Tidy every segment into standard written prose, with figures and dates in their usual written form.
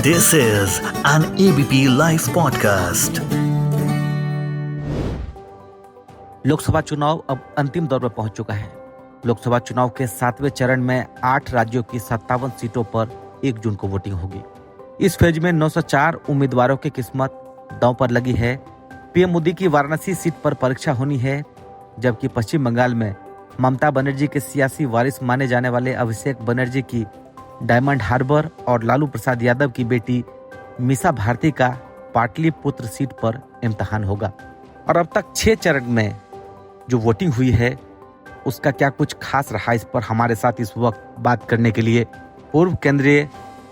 This is an ABP Life podcast. Lok Sabha चुनाव अब अंतिम दौर में पहुंच चुका है। लोकसभा चुनाव के 7वें चरण में 8 राज्यों की 57 सीटों पर 1 जून को वोटिंग होगी। इस फेज में 904 उम्मीदवारों की किस्मत दांव पर लगी है। पीएम मोदी की वाराणसी सीट पर परीक्षा होनी है, जबकि पश्चिम बंगाल में ममता बनर्जी के सियासी वारिस माने जाने वाले अभिषेक बनर्जी की डायमंड हार्बर और लालू प्रसाद यादव की बेटी मीसा भारती का पाटलिपुत्र सीट पर इम्तिहान होगा। और अब तक 6 चरण में जो वोटिंग हुई है उसका क्या कुछ खास रहा, इस पर हमारे साथ इस वक्त बात करने के लिए पूर्व केंद्रीय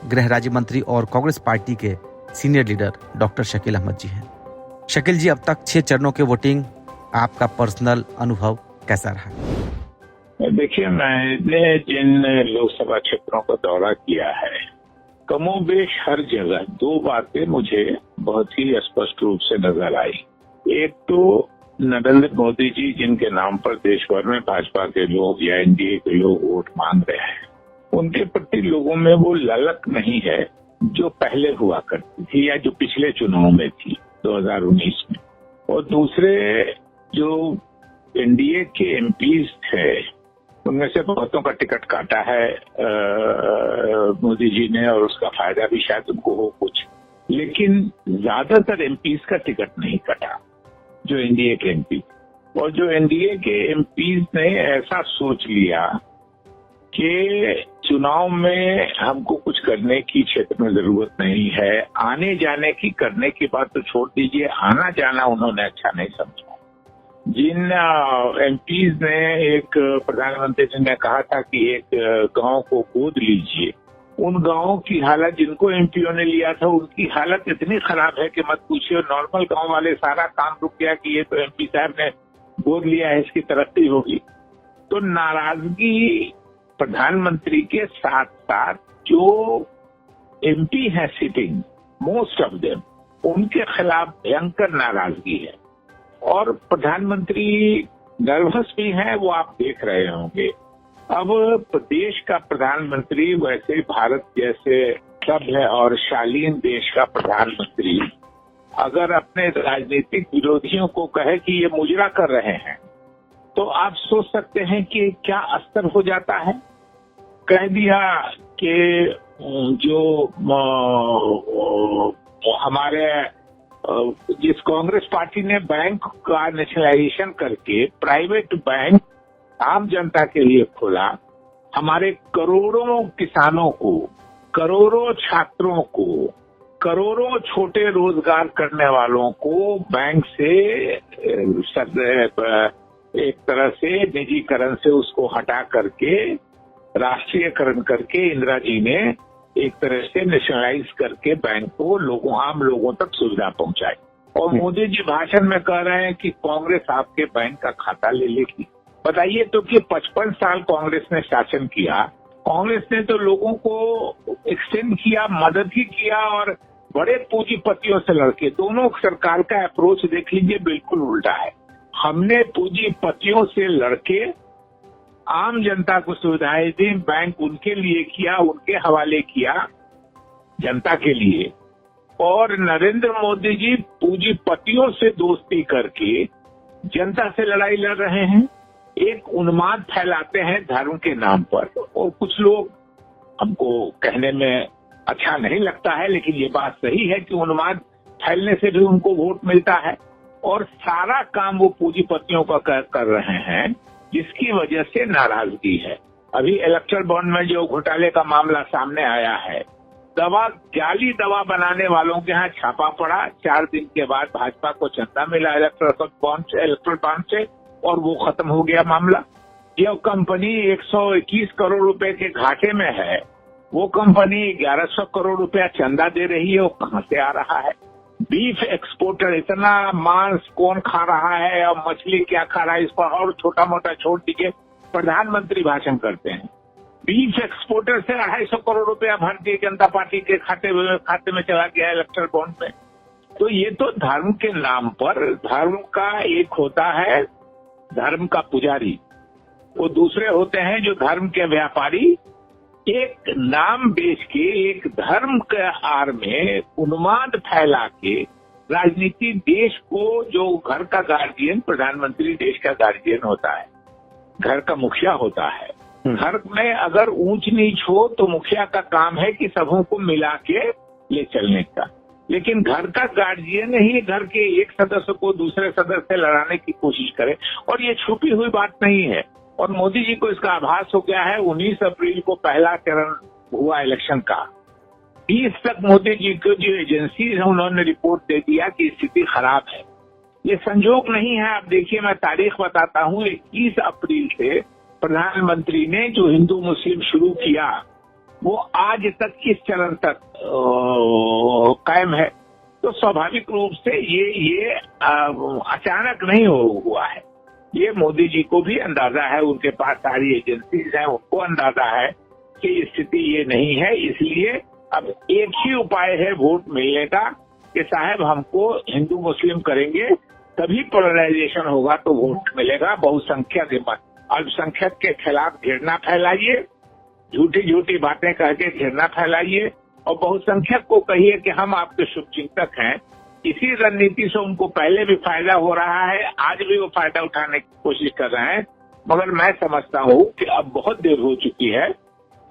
गृह राज्य मंत्री और कांग्रेस पार्टी के senior leader doctor Shakeel Ahmed ji हैं। शकील जी, अब तक 6 चरणों के वोटिंग, आपका पर्सनल अनुभव कैसा रहा? देखिए, मैंने जिन लोकसभा क्षेत्रों का दौरा किया है, कमोबेश हर जगह 2 बातें मुझे बहुत ही स्पष्ट रूप से नजर आई। एक तो नरेंद्र मोदी जी, जिनके नाम पर देश भर में भाजपा के लोग या एनडीए के लोग वोट मांग रहे हैं, उनके प्रति लोगों में वो ललक नहीं है जो पहले हुआ करती थी या जो पिछले चुनाव में थी 2019 में। और दूसरे, जो एनडीए के एमपीज थे उनमें से बहुतों का टिकट काटा है मोदी जी ने, और उसका फायदा भी शायद उनको हो कुछ, लेकिन ज्यादातर एमपीज का टिकट नहीं कटा जो एनडीए के एमपी। और जो एनडीए के एमपीज ने ऐसा सोच लिया कि चुनाव में हमको कुछ करने की क्षेत्र में जरूरत नहीं है, आने जाने की करने की बात तो छोड़ दीजिए, आना जाना उन्होंने अच्छा नहीं समझा। जिन एमपीज ने, एक प्रधानमंत्री जी ने कहा था कि एक गांव को गोद लीजिए, उन गांवों की हालत, जिनको एमपीओ ने लिया था उनकी हालत इतनी खराब है कि मत पूछिए। नॉर्मल गांव वाले सारा काम रुक गया कि ये तो एमपी साहब ने गोद लिया है, इसकी तरक्की होगी। तो नाराजगी प्रधानमंत्री के साथ साथ जो एमपी है सिटिंग, मोस्ट ऑफ देम, उनके खिलाफ भयंकर नाराजगी है। और प्रधानमंत्री नर्वस भी हैं, वो आप देख रहे होंगे। अब प्रदेश का प्रधानमंत्री, वैसे भारत जैसे सभ्य और शालीन देश का प्रधानमंत्री, अगर अपने राजनीतिक विरोधियों को कहे कि ये मुजरा कर रहे हैं, तो आप सोच सकते हैं कि क्या अस्तर हो जाता है। कह दिया कि जो हमारे जिस कांग्रेस पार्टी ने बैंक का नेशनलाइजेशन करके प्राइवेट बैंक आम जनता के लिए खोला, हमारे करोड़ों किसानों को, करोड़ों छात्रों को, करोड़ों छोटे रोजगार करने वालों को बैंक से एक तरह से निजीकरण से उसको हटा करके राष्ट्रीयकरण करके इंदिरा जी ने एक तरह से नेशनलाइज करके बैंक को आम लोगों तक सुविधा पहुंचाई। और मोदी जी भाषण में कह रहे हैं कि कांग्रेस आपके बैंक का खाता ले लेगी। बताइए तो कि 55 साल कांग्रेस ने शासन किया, कांग्रेस ने तो लोगों को एक्सटेंड किया, मदद ही किया, और बड़े पूंजीपतियों से लड़के। दोनों सरकार का अप्रोच देख लीजिए, बिल्कुल उल्टा है। हमने पूंजीपतियों से लड़के आम जनता को सुविधाएं दी, बैंक उनके लिए किया, उनके हवाले किया जनता के लिए। और नरेंद्र मोदी जी पूंजीपतियों से दोस्ती करके जनता से लड़ाई लड़ रहे हैं। एक उन्माद फैलाते हैं धर्म के नाम पर, और कुछ लोग, हमको कहने में अच्छा नहीं लगता है लेकिन ये बात सही है कि उन्माद फैलने से भी उनको वोट मिलता है। और सारा काम वो पूंजीपतियों का कर रहे हैं, जिसकी वजह से नाराजगी है। अभी इलेक्ट्रल बॉन्ड में जो घोटाले का मामला सामने आया है, जाली दवा बनाने वालों के यहाँ छापा पड़ा, 4 दिन के बाद भाजपा को चंदा मिला इलेक्ट्रल बॉन्ड से, और वो खत्म हो गया मामला। जो कंपनी 121 करोड़ रुपए के घाटे में है, वो कंपनी 1100 करोड़ रुपया चंदा दे रही है, वो कहाँ से आ रहा है? बीफ एक्सपोर्टर, इतना मांस कौन खा रहा है और मछली क्या खा रहा है, इस पर और छोटा मोटा छोड़ दीजिए, प्रधानमंत्री भाषण करते हैं। बीफ एक्सपोर्टर से 250 करोड़ रुपया भारतीय जनता पार्टी के खाते में चला गया इलेक्ट्रल बॉन्ड में। तो ये तो धर्म के नाम पर, धर्म का एक होता है धर्म का पुजारी, वो दूसरे होते हैं जो धर्म के व्यापारी, एक नाम बेच के, एक धर्म के आड़ में उन्माद फैला के राजनीति, देश को, जो घर का गार्जियन, प्रधानमंत्री देश का गार्जियन होता है, घर का मुखिया होता है। घर में अगर ऊंच नीच हो तो मुखिया का काम है कि सबों को मिला के ले चलने का, लेकिन घर का गार्जियन ही घर के एक सदस्य को दूसरे सदस्य से लड़ाने की कोशिश करे। और ये छुपी हुई बात नहीं है, और मोदी जी को इसका आभास हो गया है। 19 अप्रैल को पहला चरण हुआ इलेक्शन का, 20 तक मोदी जी को जो एजेंसी है उन्होंने रिपोर्ट दे दिया कि स्थिति खराब है। ये संजोग नहीं है। आप देखिए, मैं तारीख बताता हूँ। 21 अप्रैल से प्रधानमंत्री ने जो हिंदू मुस्लिम शुरू किया वो आज तक किस चरण तक कायम है। तो स्वाभाविक रूप से ये अचानक नहीं हुआ है। ये मोदी जी को भी अंदाजा है, उनके पास सारी एजेंसीज हैं, उनको अंदाजा है कि स्थिति ये नहीं है। इसलिए अब एक ही उपाय है वोट मिलने का कि साहब हमको हिंदू मुस्लिम करेंगे तभी पोलराइजेशन होगा तो वोट मिलेगा। बहुसंख्यक अल्पसंख्यक के खिलाफ घृणा फैलाइए, झूठी झूठी बातें कह के घृणा फैलाइए, और बहुसंख्यक को कहिए कि हम आपके शुभचिंतक हैं। इसी रणनीति से उनको पहले भी फायदा हो रहा है, आज भी वो फायदा उठाने की कोशिश कर रहे हैं। मगर मैं समझता हूँ कि अब बहुत देर हो चुकी है,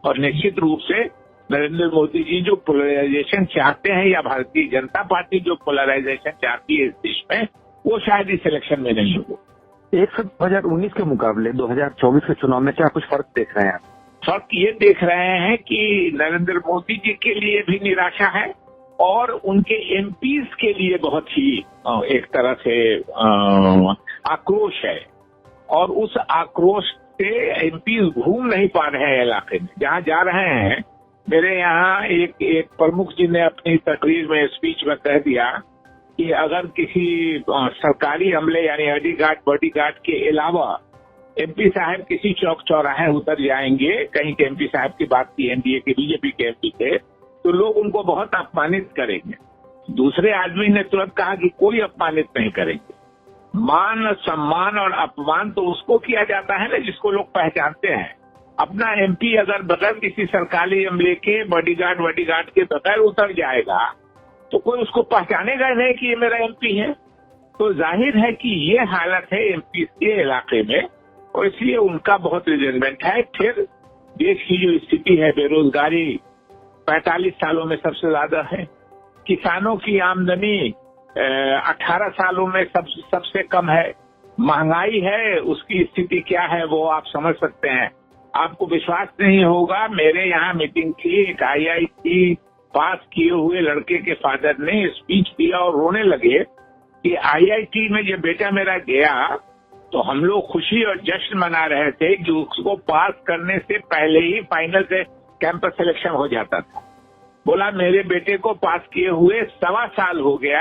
और निश्चित रूप से नरेंद्र मोदी जी जो पोलराइजेशन चाहते हैं, या भारतीय जनता पार्टी जो पोलराइजेशन चाहती है इस देश में, वो शायद इस इलेक्शन में नहीं हो। 2019 के मुकाबले 2024 के चुनाव में क्या कुछ फर्क देख रहे हैं आप? फर्क ये देख रहे हैं कि नरेंद्र मोदी जी के लिए भी निराशा है, और उनके एमपीज के लिए बहुत ही एक तरह से आक्रोश है। और उस आक्रोश से एमपीज घूम नहीं पा रहे हैं इलाके में, जहाँ जा रहे हैं। मेरे यहाँ एक प्रमुख जी ने अपनी तकरीर में, स्पीच में कह दिया कि अगर किसी सरकारी अमले यानी बॉडीगार्ड के अलावा एमपी साहब किसी चौक चौराहे उतर जाएंगे, कहीं के एमपी साहब की बात की, एनडीए के बीजेपी के एमपी थे, तो लोग उनको बहुत अपमानित करेंगे। दूसरे आदमी ने तुरंत कहा कि कोई अपमानित नहीं करेंगे। मान सम्मान और अपमान तो उसको किया जाता है ना जिसको लोग पहचानते हैं। अपना एमपी अगर बगैर किसी सरकारी अमले के बॉडीगार्ड के बगैर उतर जाएगा तो कोई उसको पहचानेगा नहीं कि ये मेरा एमपी है। तो जाहिर है कि ये हालत है एमपी के इलाके में, और इसलिए उनका बहुत रिजर्वमेंट है। फिर देश की जो स्थिति है, बेरोजगारी 45 सालों में सबसे ज्यादा है, किसानों की आमदनी 18 सालों में सबसे कम है, महंगाई है, उसकी स्थिति क्या है वो आप समझ सकते हैं। आपको विश्वास नहीं होगा, मेरे यहाँ मीटिंग थी, एक IIT पास किए हुए लड़के के फादर ने स्पीच दिया और रोने लगे कि IIT में जब बेटा मेरा गया तो हम लोग खुशी और जश्न मना रहे थे कि उसको पास करने से पहले ही फाइनल से कैंपस सिलेक्शन हो जाता था। बोला मेरे बेटे को पास किए हुए 1.25 साल हो गया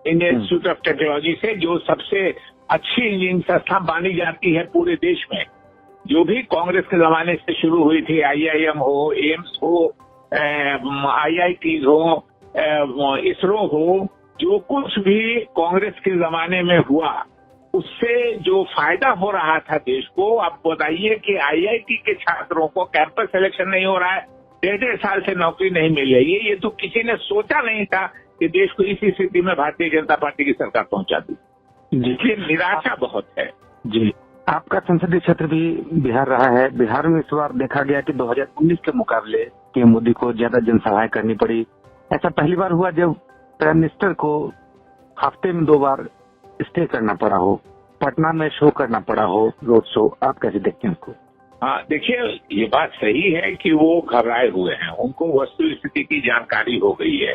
इंडियन इंस्टीट्यूट ऑफ टेक्नोलॉजी से, जो सबसे अच्छी इंजीनियरिंग संस्था मानी जाती है पूरे देश में, जो भी कांग्रेस के जमाने से शुरू हुई थी, IIM हो, एम्स हो, IIT हो, इसरो हो, जो कुछ भी कांग्रेस के जमाने में हुआ उससे जो फायदा हो रहा था देश को। आप बताइए कि IIT के छात्रों को कैंपस सिलेक्शन नहीं हो रहा है, 1.5 साल से नौकरी नहीं मिल रही है। ये तो किसी ने सोचा नहीं था कि देश को इसी स्थिति में भारतीय जनता पार्टी की सरकार पहुंचा दी। इसलिए निराशा बहुत है। जी, आपका संसदीय क्षेत्र भी बिहार रहा है। बिहार में इस बार देखा गया कि 2019 के मुकाबले पीएम मोदी को ज्यादा जनसभाएं करनी पड़ी। ऐसा पहली बार हुआ जब प्राइम मिनिस्टर को हफ्ते में 2 बार स्टे करना पड़ा हो, पटना में शो करना पड़ा हो, रोड शो। आप कैसे देखते हैं उसको? हाँ, देखिए, ये बात सही है कि वो घबराए हुए हैं, उनको वस्तु स्थिति की जानकारी हो गई है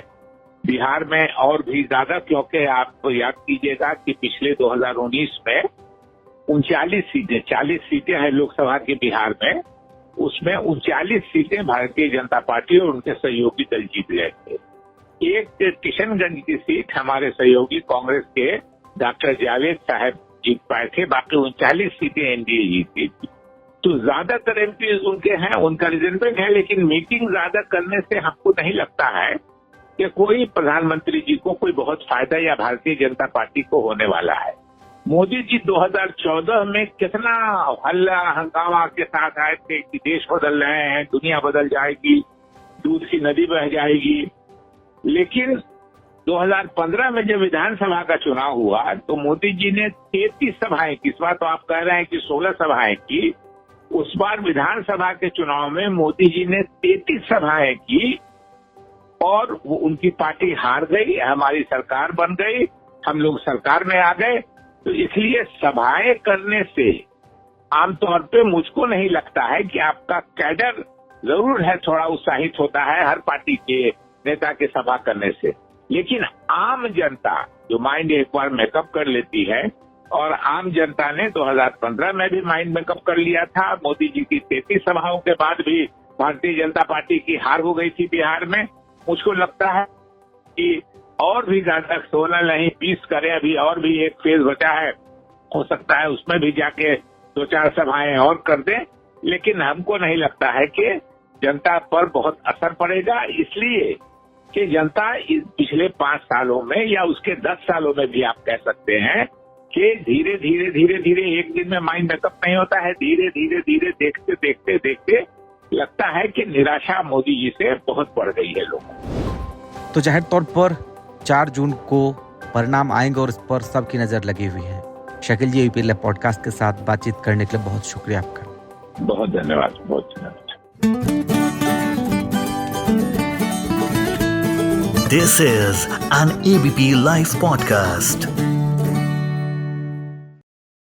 बिहार में और भी ज्यादा, क्योंकि आप याद कीजिएगा कि पिछले 2019 में 40 सीटें हैं लोकसभा के बिहार में, उसमें 39 सीटें भारतीय जनता पार्टी और उनके सहयोगी दल जीत गए थे। एक किशनगंज की सीट हमारे सहयोगी कांग्रेस के डॉक्टर जावेद साहब जीत पाए थे, बाकी 39 सीटें एनडीए जीती थी। तो ज्यादातर एमपी उनके हैं, उनका रिजर्वमेंट है, लेकिन मीटिंग ज्यादा करने से हमको नहीं लगता है कि कोई प्रधानमंत्री जी को कोई बहुत फायदा या भारतीय जनता पार्टी को होने वाला है। मोदी जी 2014 में कितना हल्ला हंगामा के साथ आए थे कि देश बदल रहे हैं, दुनिया बदल जाएगी, दूध की नदी बह जाएगी। लेकिन 2015 में जब विधानसभा का चुनाव हुआ तो मोदी जी ने 33 सभाएं की, इस बार तो आप कह रहे हैं कि 16 सभाएं की। उस बार विधानसभा के चुनाव में मोदी जी ने 33 सभाएं की और वो उनकी पार्टी हार गई, हमारी सरकार बन गई, हम लोग सरकार में आ गए। तो इसलिए सभाएं करने से आमतौर पे मुझको नहीं लगता है कि आपका कैडर जरूर है थोड़ा उत्साहित होता है हर पार्टी के नेता के सभा करने से, लेकिन आम जनता जो माइंड एक बार मेकअप कर लेती है, और आम जनता ने 2015 में भी माइंड मेकअप कर लिया था। मोदी जी की 33 सभाओं के बाद भी भारतीय जनता पार्टी की हार हो गई थी बिहार में। मुझको लगता है कि और भी ज्यादा 16 नहीं 20 करें, अभी और भी एक फेज बचा है, हो सकता है उसमें भी जाके 2-4 सभाएं और कर दें। लेकिन हमको नहीं लगता है कि जनता पर बहुत असर पड़ेगा, इसलिए कि जनता इस पिछले 5 सालों में या उसके 10 सालों में भी आप कह सकते हैं कि धीरे धीरे एक दिन में माइंड मेकअप नहीं होता है, धीरे धीरे देखते लगता है कि निराशा मोदी जी से बहुत बढ़ गई है लोगों को। तो जाहिर तौर पर 4 जून को परिणाम आएंगे और इस पर सबकी नजर लगी हुई है। शकील जी, यूपी लाइव पॉडकास्ट के साथ बातचीत करने के लिए बहुत शुक्रिया आपका। बहुत धन्यवाद, बहुत धन्यवाद। This is an ABP Live podcast.